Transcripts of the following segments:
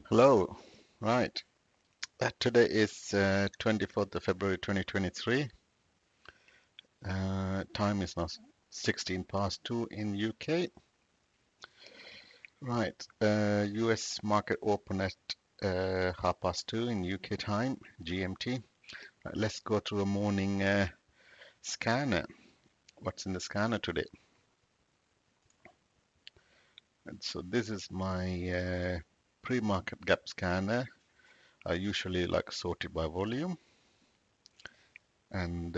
Hello. Right. Today is 24th of February 2023. Time is now 16 past 2 in UK. Right. US market open at half past 2 in UK time, GMT. Right, let's go through a morning scanner. What's in the scanner today? And so this is my pre-market gap scanner. I usually like sort it by volume. And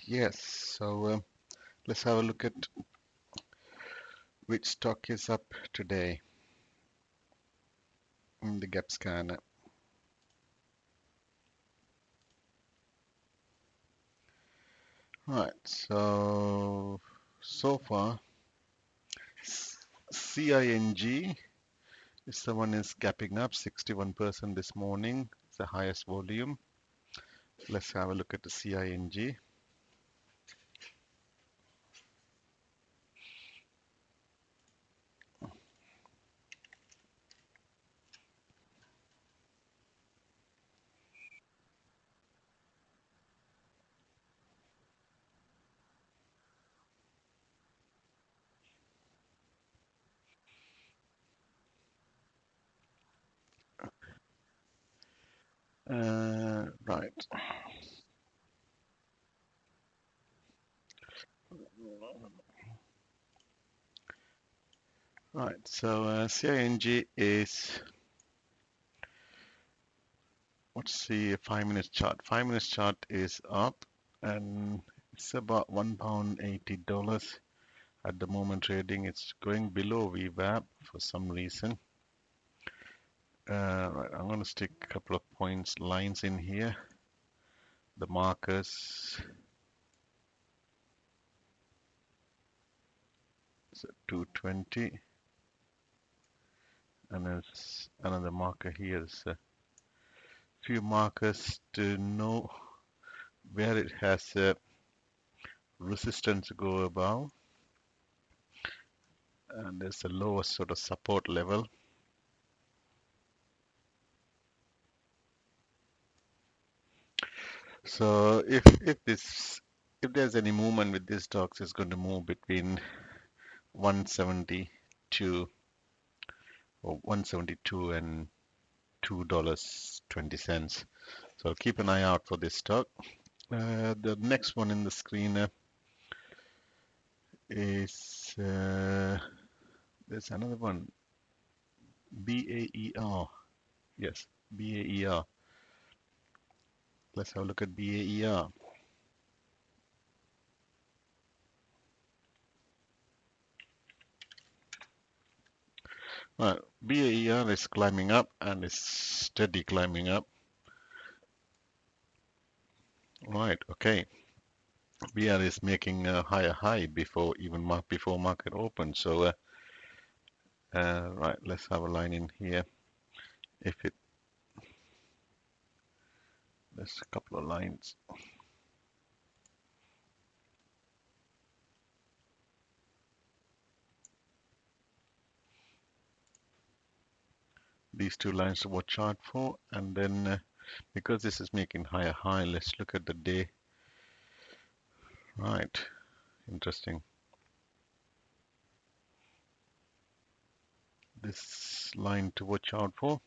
yes, so let's have a look at which stock is up today in the gap scanner. Right, so far CING is the one is gapping up 61% this morning. It's the highest volume. Let's have a look at the CING. Right, right. So CING is, what's the 5 minutes chart? 5 minutes chart is up and it's about £1.80 at the moment trading. It's going below VWAP for some reason. Right, I'm going to stick a couple of points lines in here. The markers, so 220, and there's another marker here. There's a few markers to know where it has a resistance to go above, and there's a lowest sort of support level. So if there's any movement with these stocks, it's going to move between 172 or 172 and $2.20. So keep an eye out for this stock. The next one in the screen is there's another one, BAER. Yes, BAER. Let's have a look at BAER. Right, BAER is climbing up and is steady climbing up. Right, okay. BR is making a higher high before before market open. So right, let's have a line in here. If it There's a couple of lines. These two lines to watch out for, and then because this is making higher high, let's look at the day. Right, interesting. This line to watch out for.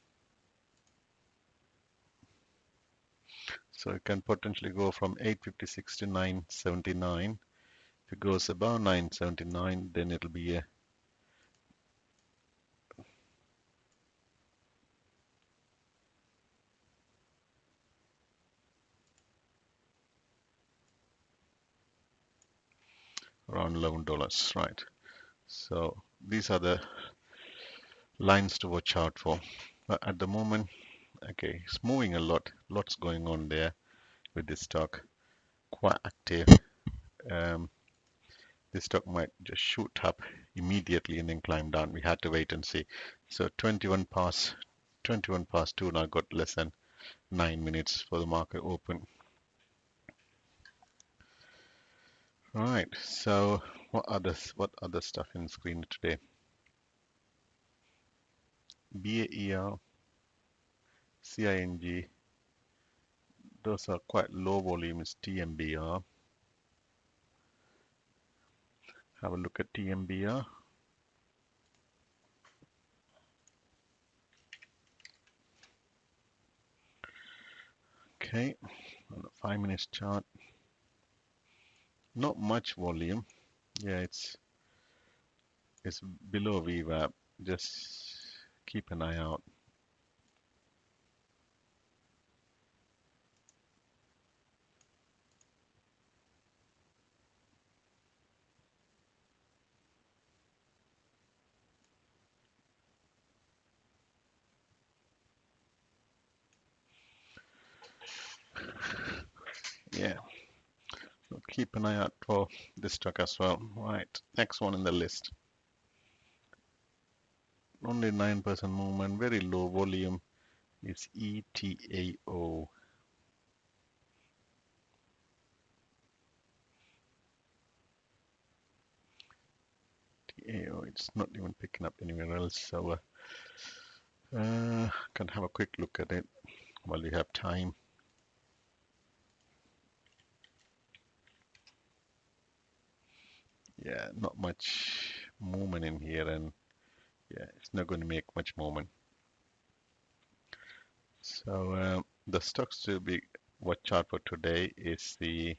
So it can potentially go from 856 to 979. If it goes above 979, then it'll be a around $11, right? So these are the lines to watch out for. But at the moment, okay, it's moving a lot. Lots going on there with this stock. Quite active. Um, this stock might just shoot up immediately and then climb down. We had to wait and see. So 21 past 2 now, got less than 9 minutes for the market open. Right. So what other stuff in screen today? BAER, CING, those are quite low volumes. TMBR. Have a look at TMBR. Okay, on the 5 minutes chart, not much volume. Yeah, it's below VWAP. Just keep an eye out. Yeah, so keep an eye out for this stock as well. Right, next one in the list. Only 9% movement, very low volume is ETAO. TAO, it's not even picking up anywhere else. So can have a quick look at it while we have time. Yeah, not much movement in here, and yeah, it's not going to make much movement. So the stocks to be watch out for today is the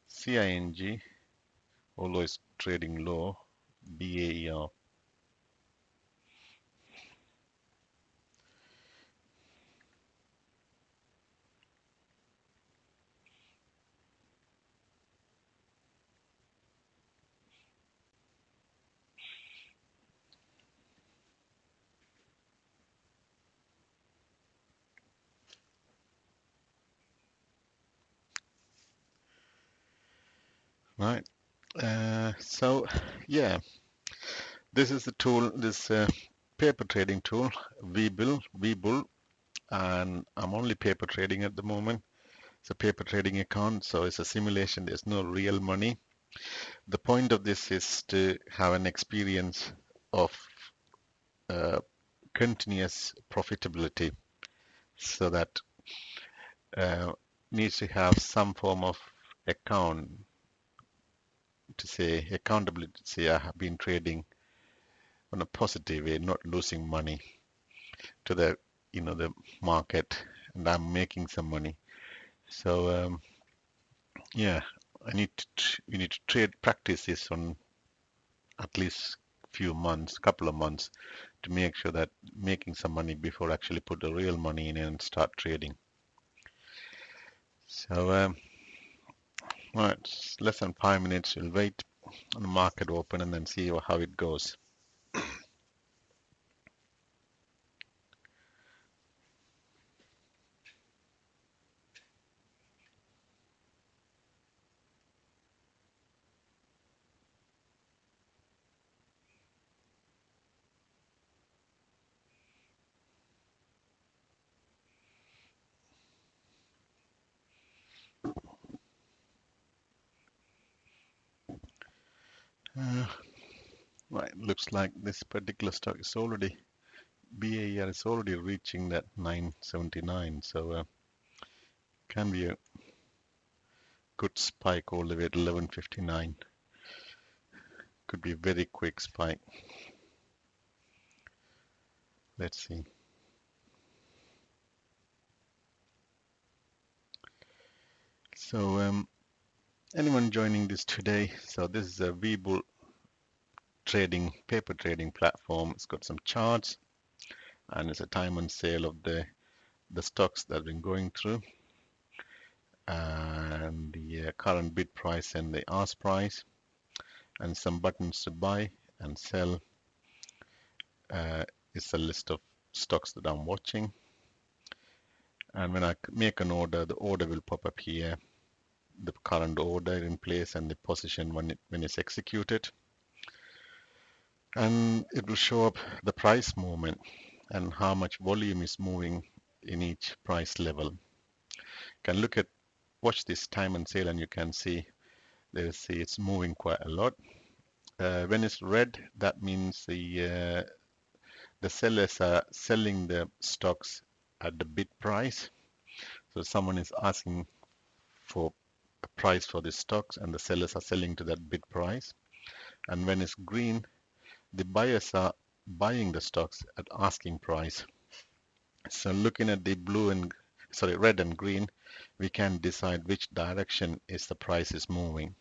CING, although it's trading low, BAER. Right. So yeah, this is the tool, this paper trading tool, Webull, and I'm only paper trading at the moment. It's a paper trading account, so it's a simulation. There's no real money. The point of this is to have an experience of uh, continuous profitability, so that uh, needs to have some form of account to say accountability to say I have been trading on a positive way, not losing money to the the market, and I'm making some money. So yeah, we need to trade practice this on at least few months, couple of months, to make sure that making some money before actually put the real money in and start trading. So right, it's less than 5 minutes. We'll wait on the market open and then see how it goes. Uh, right, looks like this particular stock is already BAR is already reaching that 979, so can be a good spike all the way to 1159. Could be a very quick spike. Let's see. So anyone joining this today? So this is a Webull trading paper trading platform. It's got some charts and it's a time on sale of the stocks that have been going through, and the current bid price and the ask price, and some buttons to buy and sell. It's a list of stocks that I'm watching, and when I make an order, the order will pop up here, the current order in place and the position when it's executed, and it will show up the price movement and how much volume is moving in each price level. You can look at watch this time and sale and you can see, let's see, it's moving quite a lot. When it's red, that means the sellers are selling the stocks at the bid price. So someone is asking for a price for the stocks and the sellers are selling to that bid price. And when it's green, the buyers are buying the stocks at asking price. So looking at the red and green, we can decide which direction is the price is moving.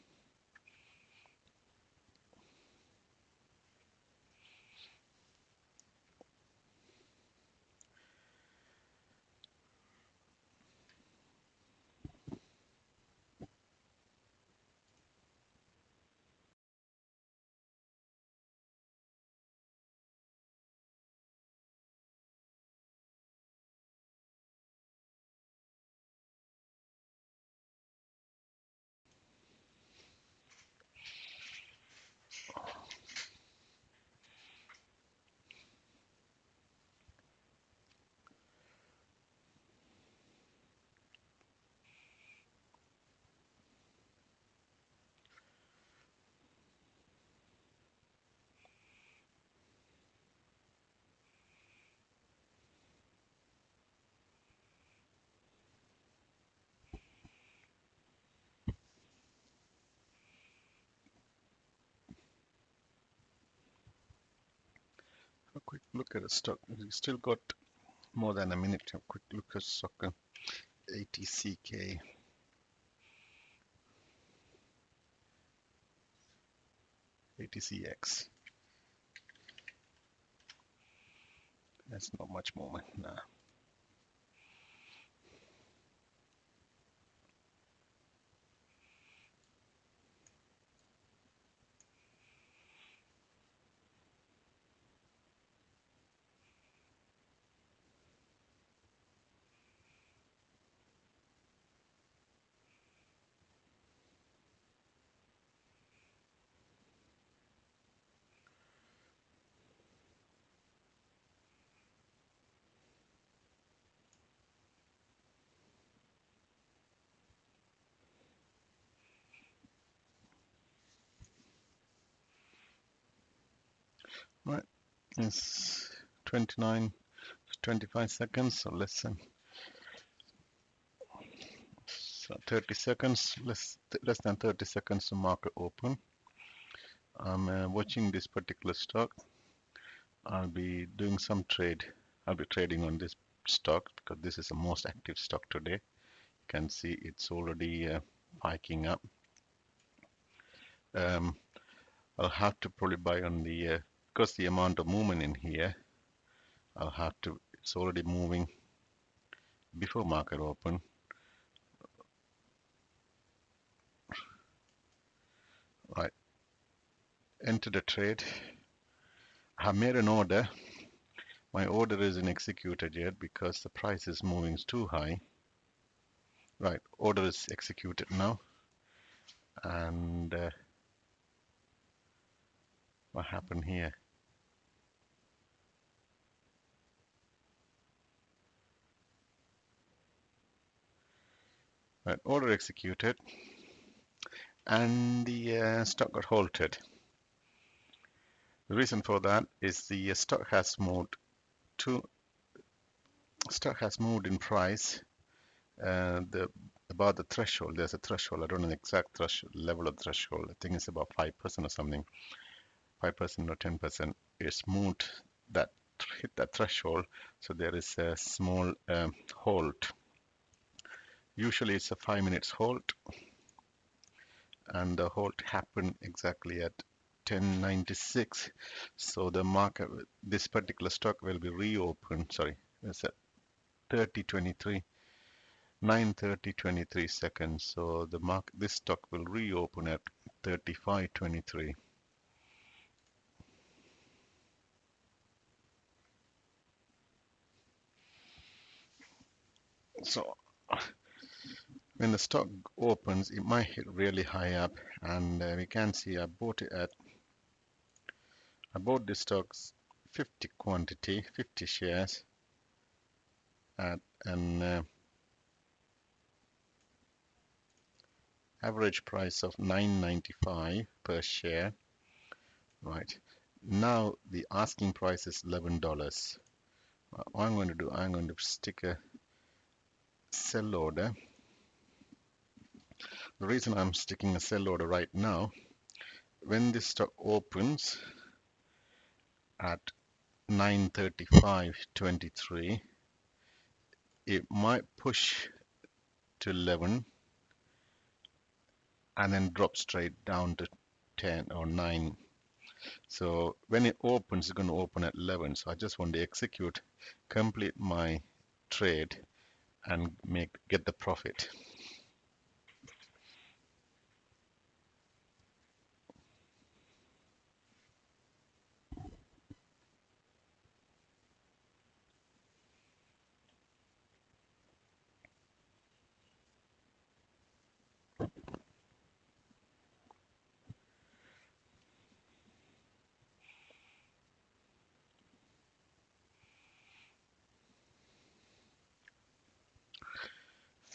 A quick look at the stock. We still got more than a minute. A quick look at stock. ATCK, ATCX. There's not much movement now. Right, it's 29, 25 seconds, so less than 30 seconds, less than 30 seconds to market open. I'm watching this particular stock. I'll be doing some trade. I'll be trading on this stock because this is the most active stock today. You can see it's already hiking up. Um, I'll have to probably buy on the because the amount of movement in here. I'll have to. It's already moving before market open. Right, enter the trade. I have made an order. My order isn't executed yet because the price is moving too high. Right, order is executed now. And what happened here? Right, order executed, and the stock got halted. The reason for that is the to stock has moved in price. The about the threshold. There's a threshold. I don't know the exact threshold level of threshold. I think it's about 5% or something. 5% or 10%. It's moved that hit that threshold. So there is a small halt. Usually it's a 5 minutes halt, and the halt happened exactly at 10:96. So the market, this particular stock will be reopened. Sorry, it's at 30:23, 9:30:23 seconds. So the market, this stock will reopen at 35:23. So when the stock opens, it might hit really high up, and we can see I bought the stocks 50 quantity, 50 shares, at an average price of 9.95 per share, right? Now the asking price is $11. What I'm going to do, I'm going to stick a sell order. The reason I'm sticking a sell order right now, when this stock opens at 9:35.23, it might push to 11 and then drop straight down to 10 or 9. So when it opens, it's going to open at 11. So I just want to execute, complete my trade and get the profit.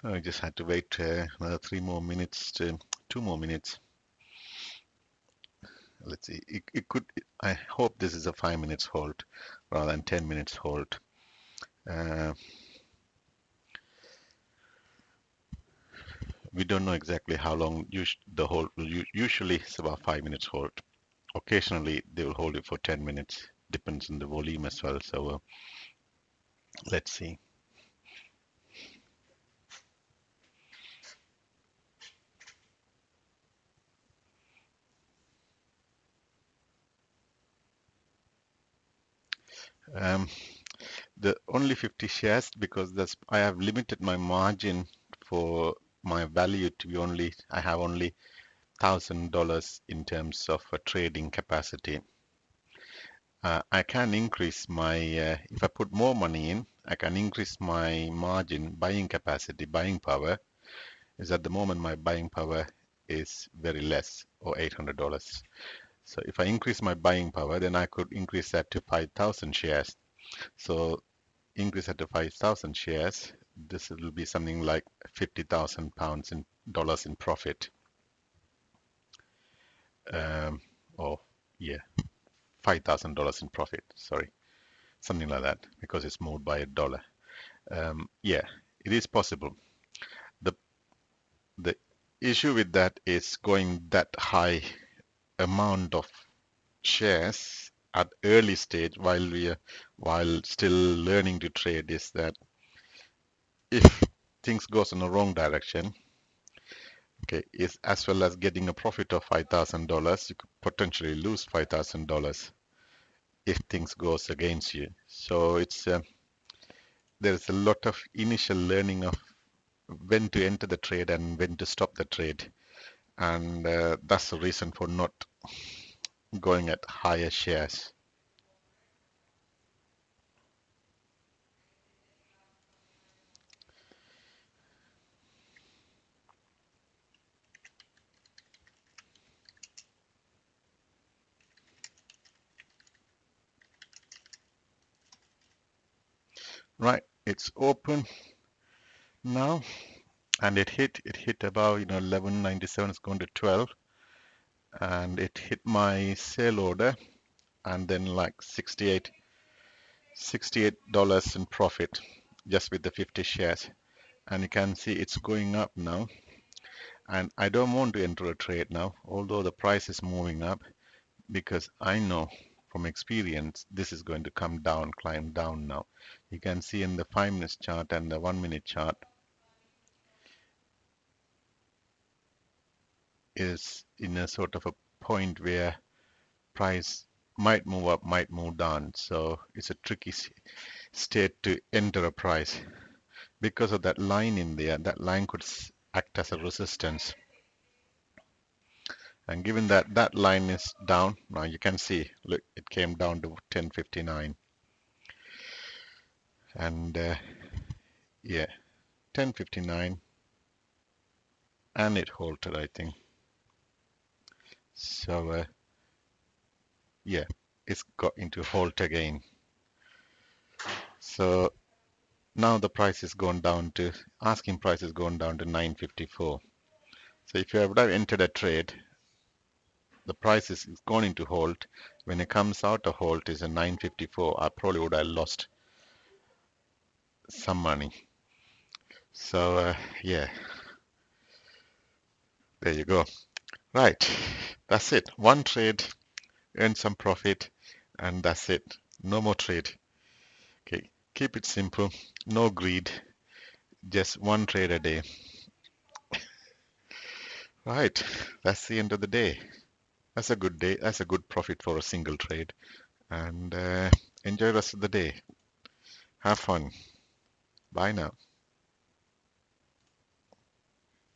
So I just had to wait another 3 more minutes 2 more minutes. Let's see. It could. I hope this is a 5 minutes hold rather than 10 minutes hold. Uh, we don't know exactly how long the hold will. Usually it's about 5 minutes hold. Occasionally they will hold it for 10 minutes. Depends on the volume as well. So let's see. Um, the only 50 shares because I have limited my margin for my value to be only. I have only $1,000 in terms of trading capacity. I can increase my, if I put more money in, I can increase my margin buying capacity, buying power. Is at the moment my buying power is very less, or $800. So if I increase my buying power, then I could increase that to 5,000 shares. So increase that to 5,000 shares. This will be something like 50,000 pounds in dollars in profit. Um, or yeah, $5,000 in profit. Sorry, something like that because it's moved by a dollar. Yeah, it is possible. The the issue with that is going that high amount of shares at early stage while still learning to trade is that if things goes in the wrong direction, okay, is as well as getting a profit of $5,000, you could potentially lose $5,000 if things goes against you. So it's there's a lot of initial learning of when to enter the trade and when to stop the trade. And that's the reason for not going at higher shares. Right, it's open now, and it hit about 11.97. It's going to 12, and it hit my sale order, and then like $68 in profit just with the 50 shares. And you can see it's going up now, and I don't want to enter a trade now, although the price is moving up, because I know from experience this is going to come down, climb down now. You can see in the 5 minutes chart and the 1 minute chart is in a sort of a point where price might move up, might move down. So it's a tricky state to enter a price because of that line in there. That line could act as a resistance. And given that that line is down, now you can see, look, it came down to 10.59. And yeah, 10.59, and it halted, I think. So yeah, it's got into halt again. So now the price is gone down to, asking price is gone down to 9.54. So if you have entered a trade, the price is gone into hold. When it comes out of hold is a 954. I probably would have lost some money. So yeah, there you go. Right, that's it. One trade, earn some profit, and that's it. No more trade. Okay, keep it simple. No greed. Just one trade a day. Right, that's the end of the day. That's a good day. That's a good profit for a single trade. And enjoy the rest of the day. Have fun. Bye now.